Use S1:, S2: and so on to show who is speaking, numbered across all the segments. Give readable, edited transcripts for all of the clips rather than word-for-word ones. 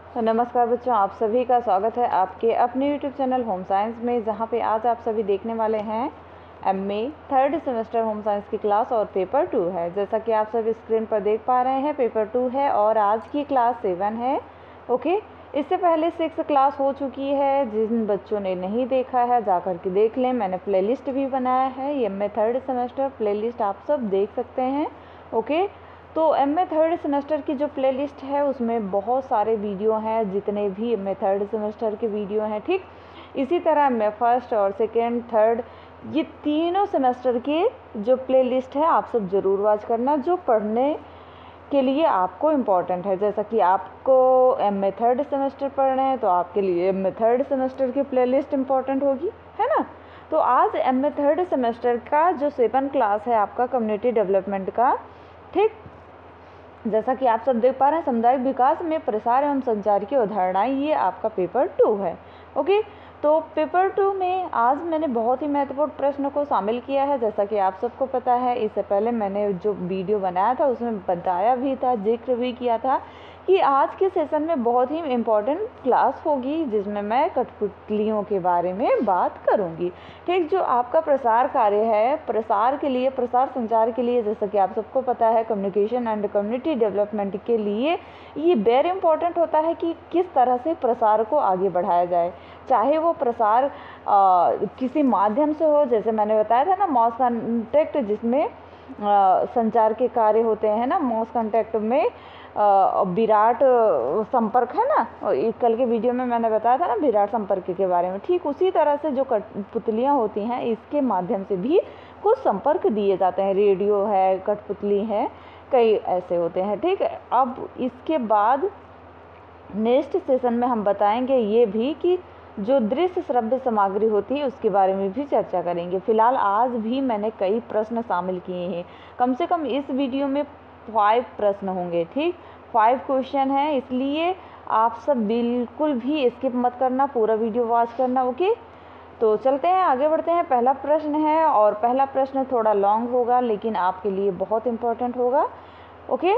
S1: तो नमस्कार बच्चों, आप सभी का स्वागत है आपके अपने YouTube चैनल होम साइंस में, जहां पे आज आप सभी देखने वाले हैं MA third semester home science की क्लास और पेपर 2 है। जैसा कि आप सभी स्क्रीन पर देख पा रहे हैं, पेपर 2 है और आज की क्लास 7 है। ओके, इससे पहले 6 क्लास हो चुकी है। जिन बच्चों ने नहीं देखा है जा कर के देख लें, मैंने प्लेलिस्ट भी बनाया है। ये MA थर्ड सेमेस्टर प्लेलिस्ट आप सब देख सकते हैं। ओके, तो MA थर्ड सेमेस्टर की जो प्लेलिस्ट है उसमें बहुत सारे वीडियो हैं, जितने भी MA थर्ड सेमेस्टर के वीडियो हैं, ठीक। इसी तरह MA फर्स्ट और सेकेंड थर्ड ये तीनों सेमेस्टर के जो प्लेलिस्ट है आप सब ज़रूर वॉच करना, जो पढ़ने के लिए आपको इम्पॉर्टेंट है। जैसा कि आपको MA थर्ड सेमेस्टर पढ़ना है तो आपके लिए MA थर्ड सेमेस्टर की प्लेलिस्ट इम्पॉर्टेंट होगी, है ना। तो आज MA थर्ड सेमेस्टर का जो 7 क्लास है आपका कम्युनिटी डेवलपमेंट का, ठीक। जैसा कि आप सब देख पा रहे हैं, सामुदायिक विकास में प्रसार एवं संचार की अवधारणाएं, ये आपका पेपर 2 है। ओके, तो पेपर 2 में आज मैंने बहुत ही महत्वपूर्ण प्रश्न को शामिल किया है। जैसा कि आप सबको पता है, इससे पहले मैंने जो वीडियो बनाया था उसमें बताया भी था, जिक्र भी किया था कि आज के सेशन में बहुत ही इम्पॉर्टेंट क्लास होगी, जिसमें मैं कठपुतलियों के बारे में बात करूंगी, ठीक। जो आपका प्रसार कार्य है, प्रसार के लिए, प्रसार संचार के लिए, जैसा कि आप सबको पता है, कम्युनिकेशन एंड कम्युनिटी डेवलपमेंट के लिए ये वेरी इंपॉर्टेंट होता है कि किस तरह से प्रसार को आगे बढ़ाया जाए। चाहे वो प्रसार किसी माध्यम से हो, जैसे मैंने बताया था ना, मॉस कॉन्टैक्ट, जिसमें संचार के कार्य होते हैं ना, मॉस कॉन्टैक्ट में विराट संपर्क है ना, कल के वीडियो में मैंने बताया था ना विराट संपर्क के बारे में। ठीक उसी तरह से जो कठपुतलियाँ होती हैं, इसके माध्यम से भी कुछ संपर्क दिए जाते हैं। रेडियो है, कठपुतली है, कई ऐसे होते हैं, ठीक है। अब इसके बाद नेक्स्ट सेशन में हम बताएंगे ये भी कि जो दृश्य श्रव्य सामग्री होती है उसके बारे में भी चर्चा करेंगे। फिलहाल आज भी मैंने कई प्रश्न शामिल किए हैं, कम से कम इस वीडियो में 5 प्रश्न होंगे, ठीक। 5 क्वेश्चन हैं, इसलिए आप सब बिल्कुल भी स्किप मत करना, पूरा वीडियो वॉच करना। ओके, तो चलते हैं, आगे बढ़ते हैं। पहला प्रश्न है और पहला प्रश्न थोड़ा लॉन्ग होगा लेकिन आपके लिए बहुत इम्पोर्टेंट होगा। ओके,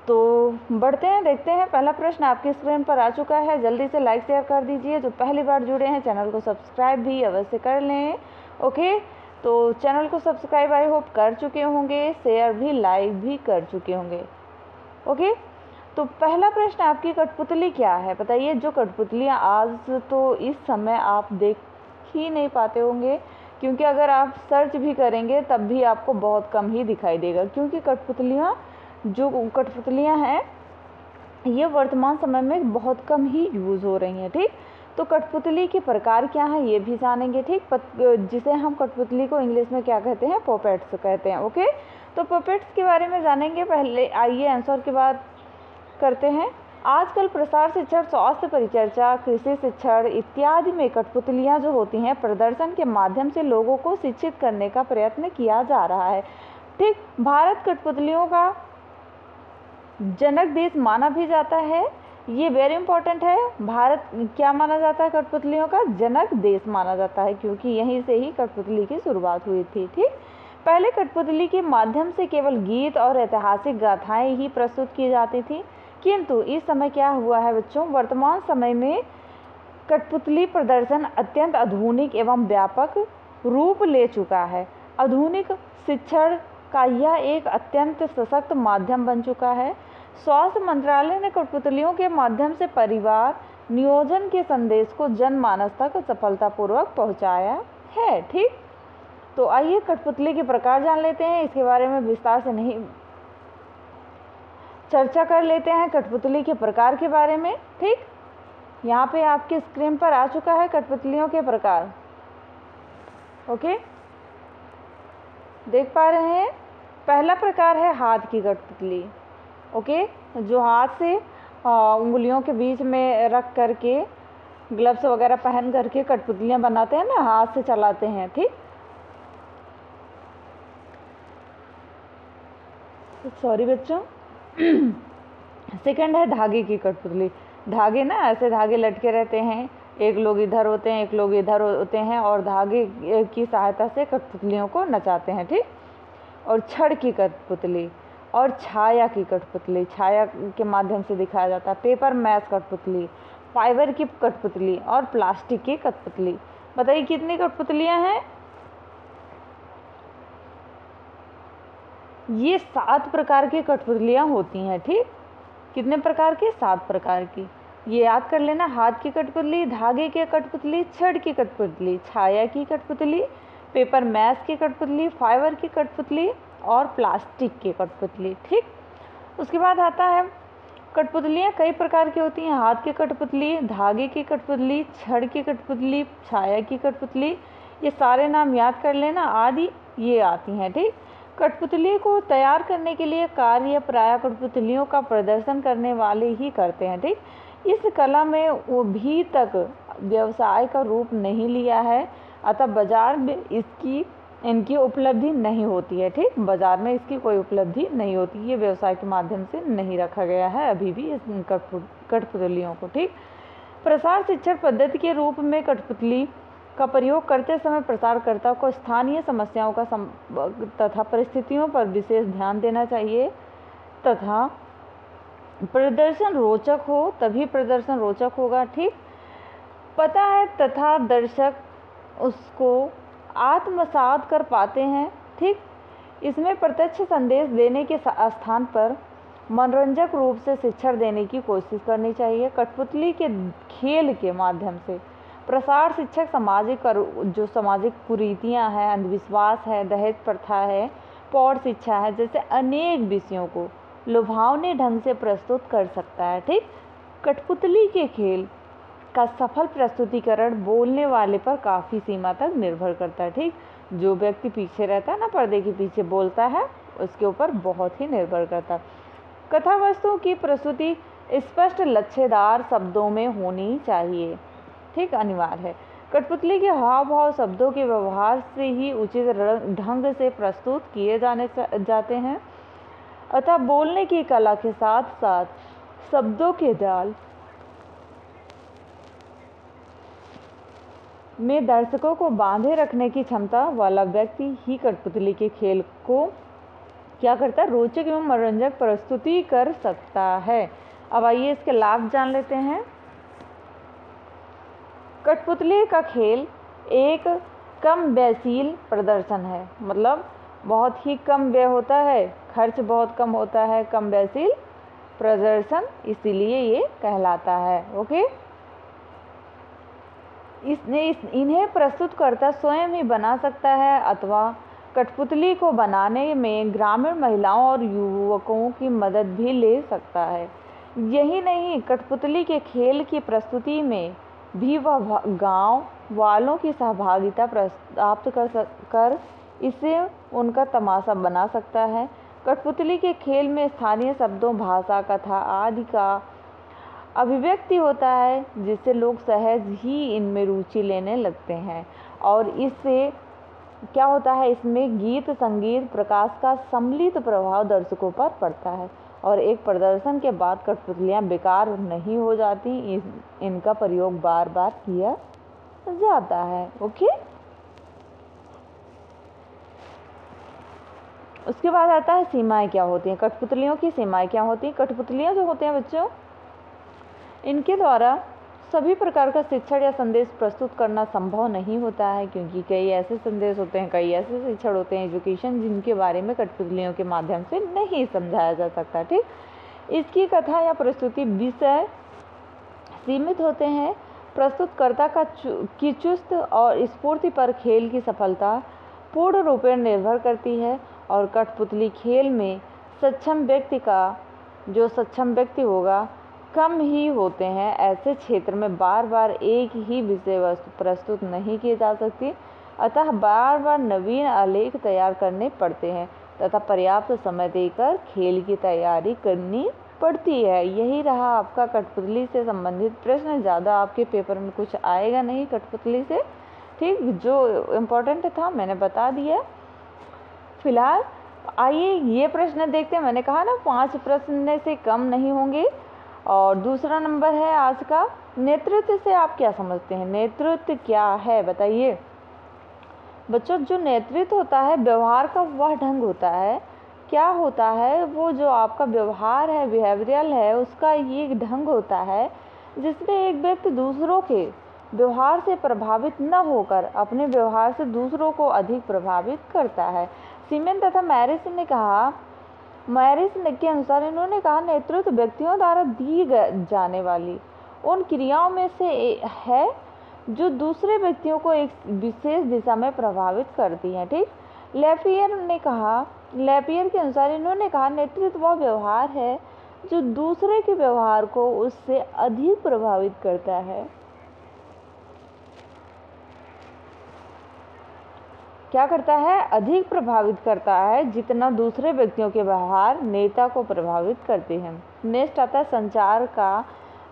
S1: तो बढ़ते हैं, देखते हैं। पहला प्रश्न आपकी स्क्रीन पर आ चुका है, जल्दी से लाइक शेयर कर दीजिए। जो पहली बार जुड़े हैं चैनल को सब्सक्राइब भी अवश्य कर लें। ओके, तो चैनल को सब्सक्राइब आई होप कर चुके होंगे, शेयर भी, लाइक भी कर चुके होंगे। ओके, तो पहला प्रश्न आपकी कठपुतली क्या है बताइए। जो कठपुतलियाँ आज तो इस समय आप देख ही नहीं पाते होंगे, क्योंकि अगर आप सर्च भी करेंगे तब भी आपको बहुत कम ही दिखाई देगा, क्योंकि जो कठपुतलियाँ हैं ये वर्तमान समय में बहुत कम ही यूज़ हो रही हैं, ठीक। तो कठपुतली के प्रकार क्या हैं ये भी जानेंगे, ठीक। जिसे हम कठपुतली को इंग्लिश में क्या कहते हैं, पपेट्स कहते हैं। ओके, तो पपेट्स के बारे में जानेंगे। पहले आइए आंसर की बात करते हैं। आजकल प्रसार शिक्षण, स्वास्थ्य परिचर्चा, कृषि शिक्षण इत्यादि में कठपुतलियाँ जो होती हैं, प्रदर्शन के माध्यम से लोगों को शिक्षित करने का प्रयत्न किया जा रहा है, ठीक। भारत कठपुतलियों का जनक देश माना भी जाता है, ये वेरी इंपॉर्टेंट है। भारत क्या माना जाता है, कठपुतलियों का जनक देश माना जाता है, क्योंकि यहीं से ही कठपुतली की शुरुआत हुई थी, ठीक। पहले कठपुतली के माध्यम से केवल गीत और ऐतिहासिक गाथाएं ही प्रस्तुत की जाती थी, किंतु इस समय क्या हुआ है बच्चों, वर्तमान समय में कठपुतली प्रदर्शन अत्यंत आधुनिक एवं व्यापक रूप ले चुका है। आधुनिक शिक्षण का यह एक अत्यंत सशक्त माध्यम बन चुका है। स्वास्थ्य मंत्रालय ने कठपुतलियों के माध्यम से परिवार नियोजन के संदेश को जनमानस तक सफलतापूर्वक पहुंचाया है, ठीक। तो आइए कठपुतली के प्रकार जान लेते हैं, इसके बारे में विस्तार से नहीं चर्चा कर लेते हैं कठपुतली के प्रकार के बारे में, ठीक। यहाँ पे आपकी स्क्रीन पर आ चुका है कठपुतलियों के प्रकार। ओके, देख पा रहे हैं। पहला प्रकार है हाथ की कठपुतली। ओके, जो हाथ से उंगलियों के बीच में रख करके ग्लव्स वगैरह पहन करके कठपुतलियाँ बनाते हैं ना, हाथ से चलाते हैं, ठीक। सॉरी बच्चों। सेकंड है धागे की कठपुतली। धागे ना, ऐसे धागे लटके रहते हैं, एक लोग इधर होते हैं, एक लोग इधर होते हैं, और धागे की सहायता से कठपुतलियों को नचाते हैं, ठीक। और छड़ की कठपुतली, और छाया की कठपुतली, छाया के माध्यम से दिखाया जाता है। पेपर मैच कठपुतली, फाइबर की कठपुतली और प्लास्टिक की कठपुतली। बताइए कितनी कठपुतलियाँ हैं? ये 7 प्रकार की कठपुतलियाँ होती हैं। ठीक, कितने प्रकार की? 7 प्रकार की। ये याद कर लेना, हाथ की कठपुतली, धागे की कठपुतली, छड़ की कठपुतली, छाया की कठपुतली, पेपर मैच की कठपुतली, फाइबर की कठपुतली और प्लास्टिक की कठपुतली। ठीक, उसके बाद आता है कठपुतलियाँ कई प्रकार की होती हैं। हाथ की कठपुतली, धागे की कठपुतली, छड़ की कठपुतली, छाया की कठपुतली, ये सारे नाम याद कर लेना, आदि ये आती हैं। ठीक, कठपुतली को तैयार करने के लिए कार्य प्रायः कठपुतलियों का प्रदर्शन करने वाले ही करते हैं। ठीक, इस कला में वो भी तक व्यवसाय का रूप नहीं लिया है, अतः बाजार में इनकी उपलब्धि नहीं होती है। ठीक, बाजार में इसकी कोई उपलब्धि नहीं होती, ये व्यवसाय के माध्यम से नहीं रखा गया है अभी भी इस कठपुतलियों को। ठीक, प्रसार शिक्षण पद्धति के रूप में कठपुतली का प्रयोग करते समय प्रसारकर्ता को स्थानीय समस्याओं का तथा परिस्थितियों पर विशेष ध्यान देना चाहिए तथा प्रदर्शन रोचक हो, तभी प्रदर्शन रोचक होगा। ठीक, पता है तथा दर्शक उसको आत्मसात कर पाते हैं। ठीक, इसमें प्रत्यक्ष संदेश देने के स्थान पर मनोरंजक रूप से शिक्षण देने की कोशिश करनी चाहिए। कठपुतली के खेल के माध्यम से प्रसार शिक्षक सामाजिक कुरीतियाँ हैं, अंधविश्वास है, दहेज प्रथा है, पौड़ शिक्षा है, जैसे अनेक विषयों को लुभावने ढंग से प्रस्तुत कर सकता है। ठीक, कठपुतली के खेल का सफल प्रस्तुतिकरण बोलने वाले पर काफ़ी सीमा तक निर्भर करता है। ठीक, जो व्यक्ति पीछे रहता है ना, पर्दे के पीछे बोलता है, उसके ऊपर बहुत ही निर्भर करता है। कथा वस्तु की प्रस्तुति स्पष्ट लच्छेदार शब्दों में होनी चाहिए। ठीक, अनिवार्य है। कठपुतली के हाव भाव शब्दों के व्यवहार से ही उचित ढंग से प्रस्तुत किए जाते हैं, अतः बोलने की कला के साथ साथ शब्दों के जाल में दर्शकों को बांधे रखने की क्षमता वाला व्यक्ति ही कठपुतली के खेल को क्या करता है? रोचक एवं मनोरंजक प्रस्तुति कर सकता है। अब आइए इसके लाभ जान लेते हैं। कठपुतली का खेल एक कम व्ययशील प्रदर्शन है, मतलब बहुत ही कम व्यय होता है, खर्च बहुत कम होता है, कम व्ययशील प्रदर्शन, इसीलिए ये कहलाता है। ओके, इन्हें प्रस्तुतकर्ता स्वयं ही बना सकता है अथवा कठपुतली को बनाने में ग्रामीण महिलाओं और युवकों की मदद भी ले सकता है। यही नहीं, कठपुतली के खेल की प्रस्तुति में भी वह गांव वालों की सहभागिता प्राप्त कर इसे उनका तमाशा बना सकता है। कठपुतली के खेल में स्थानीय शब्दों, भाषा, कथा आदि का अभिव्यक्ति होता है, जिससे लोग सहज ही इनमें रुचि लेने लगते हैं और इससे क्या होता है, इसमें गीत, संगीत, प्रकाश का सम्मिलित प्रभाव दर्शकों पर पड़ता है और एक प्रदर्शन के बाद कठपुतलियाँ बेकार नहीं हो जाती, इनका प्रयोग बार बार किया जाता है। ओके, उसके बाद आता है सीमाएं क्या होती हैं। कठपुतलियों की सीमाएं क्या होती हैं? कठपुतलियाँ जो होते हैं बच्चों, इनके द्वारा सभी प्रकार का शिक्षण या संदेश प्रस्तुत करना संभव नहीं होता है, क्योंकि कई ऐसे संदेश होते हैं, कई ऐसे शिक्षण होते हैं, एजुकेशन, जिनके बारे में कठपुतलियों के माध्यम से नहीं समझाया जा सकता। ठीक, इसकी कथा या प्रस्तुति विषय सीमित होते हैं। प्रस्तुतकर्ता की चुस्त और स्फूर्ति पर खेल की सफलता पूर्ण रूपेण निर्भर करती है और कठपुतली खेल में सक्षम व्यक्ति होगा कम ही होते हैं। ऐसे क्षेत्र में बार बार एक ही विषय वस्तु प्रस्तुत नहीं की जा सकती, अतः बार बार नवीन आलेख तैयार करने पड़ते हैं तथा पर्याप्त समय देकर खेल की तैयारी करनी पड़ती है। यही रहा आपका कठपुतली से संबंधित प्रश्न। ज़्यादा आपके पेपर में कुछ आएगा नहीं कठपुतली से। ठीक, जो इम्पोर्टेंट था मैंने बता दिया। फिलहाल आइए ये प्रश्न देखते हैं। मैंने कहा ना 5 प्रश्न से कम नहीं होंगे। और दूसरा नंबर है आज का, नेतृत्व से आप क्या समझते हैं? नेतृत्व क्या है बताइए बच्चों। जो नेतृत्व होता है, व्यवहार का वह ढंग होता है क्या होता है, वो जो आपका व्यवहार है, बिहेवियरल है, उसका ये एक ढंग होता है जिसमें एक व्यक्ति दूसरों के व्यवहार से प्रभावित न होकर अपने व्यवहार से दूसरों को अधिक प्रभावित करता है। सीमेन तथा मैरिस के अनुसार इन्होंने कहा, नेतृत्व व्यक्तियों द्वारा दी जाने वाली उन क्रियाओं में से है जो दूसरे व्यक्तियों को एक विशेष दिशा में प्रभावित करती हैं। ठीक। लेपियर के अनुसार इन्होंने कहा, नेतृत्व वह व्यवहार है जो दूसरे के व्यवहार को उससे अधिक प्रभावित करता है। क्या करता है? अधिक प्रभावित करता है, जितना दूसरे व्यक्तियों के व्यवहार नेता को प्रभावित करते हैं। नेक्स्ट आता है संचार का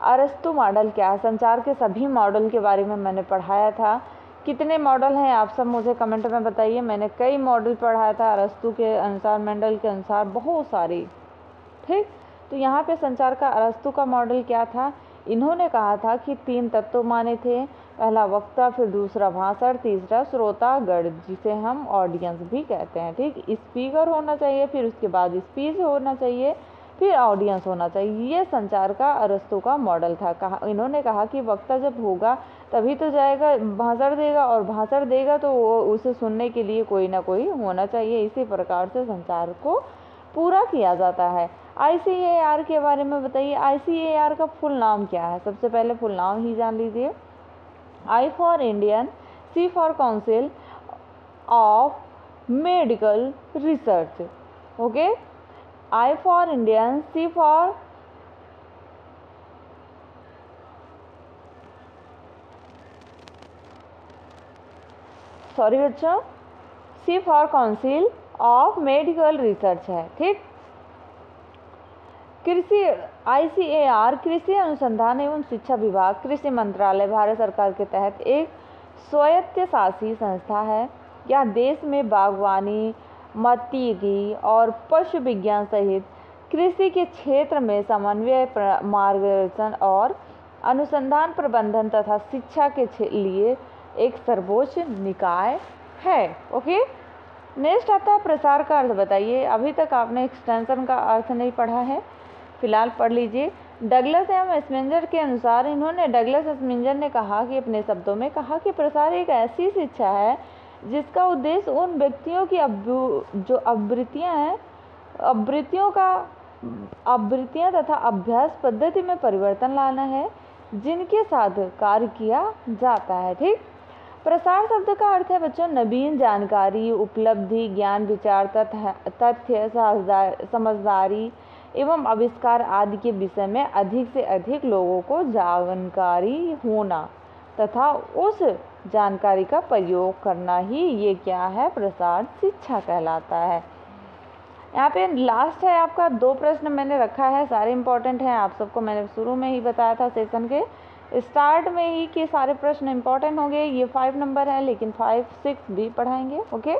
S1: अरस्तु मॉडल क्या है। संचार के सभी मॉडल के बारे में मैंने पढ़ाया था। कितने मॉडल हैं आप सब मुझे कमेंट में बताइए। मैंने कई मॉडल पढ़ाया था, अरस्तु के अनुसार, मेंडल के अनुसार, बहुत सारे। ठीक। तो यहाँ पे संचार का अरस्तु का मॉडल क्या था? इन्होंने कहा था कि 3 तत्व माने थे। पहला वक्ता, फिर दूसरा भाषण, तीसरा श्रोतागण, जिसे हम ऑडियंस भी कहते हैं। ठीक। स्पीकर होना चाहिए, फिर उसके बाद स्पीच होना चाहिए, फिर ऑडियंस होना चाहिए। ये संचार का अरस्तु का मॉडल था। इन्होंने कहा कि वक्ता जब होगा तभी तो जाएगा भाषण देगा, और भाषण देगा तो उसे सुनने के लिए कोई ना कोई होना चाहिए। इसी प्रकार से संचार को पूरा किया जाता है। ICAR के बारे में बताइए। ICAR का फुल नाम क्या है? सबसे पहले फुल नाम ही जान लीजिए। I for Indian, C for council of medical research. Okay. I for Indian, C for बच्चों, C for council of medical research है। ठीक। ICAR कृषि अनुसंधान एवं शिक्षा विभाग, कृषि मंत्रालय, भारत सरकार के तहत एक स्वायत्तशासी संस्था है। यह देश में बागवानी, मात्स्यिकी और पशु विज्ञान सहित कृषि के क्षेत्र में समन्वय, मार्गदर्शन और अनुसंधान, प्रबंधन तथा शिक्षा के लिए एक सर्वोच्च निकाय है। ओके। नेक्स्ट आता है प्रसार का अर्थ बताइए। अभी तक आपने एक्सटेंशन का अर्थ नहीं पढ़ा है, फिलहाल पढ़ लीजिए। डगलस एवं स्पेंजर के अनुसार, डगलस स्पेंजर ने कहा कि अपने शब्दों में कहा कि प्रसार एक ऐसी शिक्षा है जिसका उद्देश्य उन व्यक्तियों की जो आवृत्तियां तथा अभ्यास पद्धति में परिवर्तन लाना है, जिनके साथ कार्य किया जाता है। ठीक। प्रसार शब्द का अर्थ है बच्चों नवीन जानकारी, उपलब्धि, ज्ञान, विचार, तथ्य, समझदारी एवं आविष्कार आदि के विषय में अधिक से अधिक लोगों को जानकारी होना तथा उस जानकारी का प्रयोग करना ही ये क्या है? प्रसार शिक्षा कहलाता है। यहाँ पे लास्ट है आपका 2 प्रश्न मैंने रखा है, सारे इंपॉर्टेंट हैं। आप सबको मैंने शुरू में ही बताया था सेशन के स्टार्ट में ही कि सारे प्रश्न इंपॉर्टेंट होंगे। ये 5 नंबर है, लेकिन 5, 6 भी पढ़ाएंगे। ओके।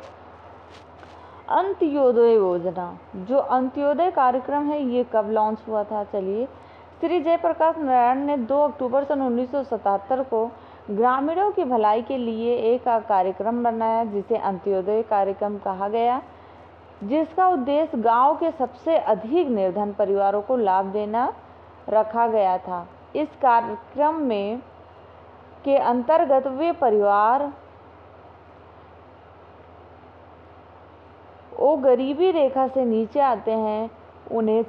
S1: अंत्योदय योजना, जो अंत्योदय कार्यक्रम है, ये कब लॉन्च हुआ था? चलिए, श्री जयप्रकाश नारायण ने 2 अक्टूबर सन 1977 को ग्रामीणों की भलाई के लिए एक कार्यक्रम बनाया, जिसे अंत्योदय कार्यक्रम कहा गया, जिसका उद्देश्य गांव के सबसे अधिक निर्धन परिवारों को लाभ देना रखा गया था। इस कार्यक्रम में के अंतर्गत वे परिवार वो गरीबी रेखा से नीचे आते हैं, उन्हें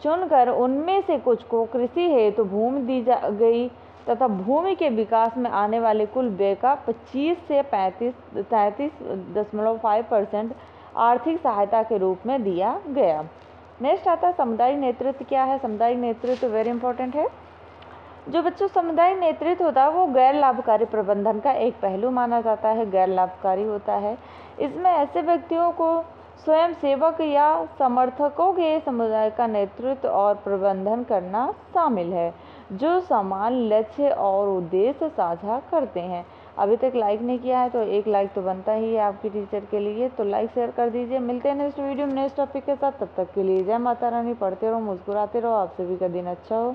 S1: चुनकर उनमें से कुछ को कृषि हेतु भूमि दी गई तथा भूमि के विकास में आने वाले कुल व्यय का 25 से 33.5% आर्थिक सहायता के रूप में दिया गया। नेक्स्ट आता है सामुदायिक नेतृत्व क्या है? सामुदायिक नेतृत्व वेरी इंपॉर्टेंट है। जो बच्चों सामुदायिक नेतृत्व होता है वो गैर लाभकारी प्रबंधन का एक पहलू माना जाता है, गैर लाभकारी होता है। इसमें ऐसे व्यक्तियों को स्वयं सेवक या समर्थकों के समुदाय का नेतृत्व और प्रबंधन करना शामिल है, जो समान लक्ष्य और उद्देश्य साझा करते हैं। अभी तक लाइक नहीं किया है तो एक लाइक तो बनता ही है आपकी टीचर के लिए, तो लाइक शेयर कर दीजिए। मिलते हैं नेक्स्ट वीडियो में नेक्स्ट टॉपिक के साथ। तब तक के लिए जय माता रानी। पढ़ते रहो, मुस्कुराते रहो। आप सभी का दिन अच्छा हो।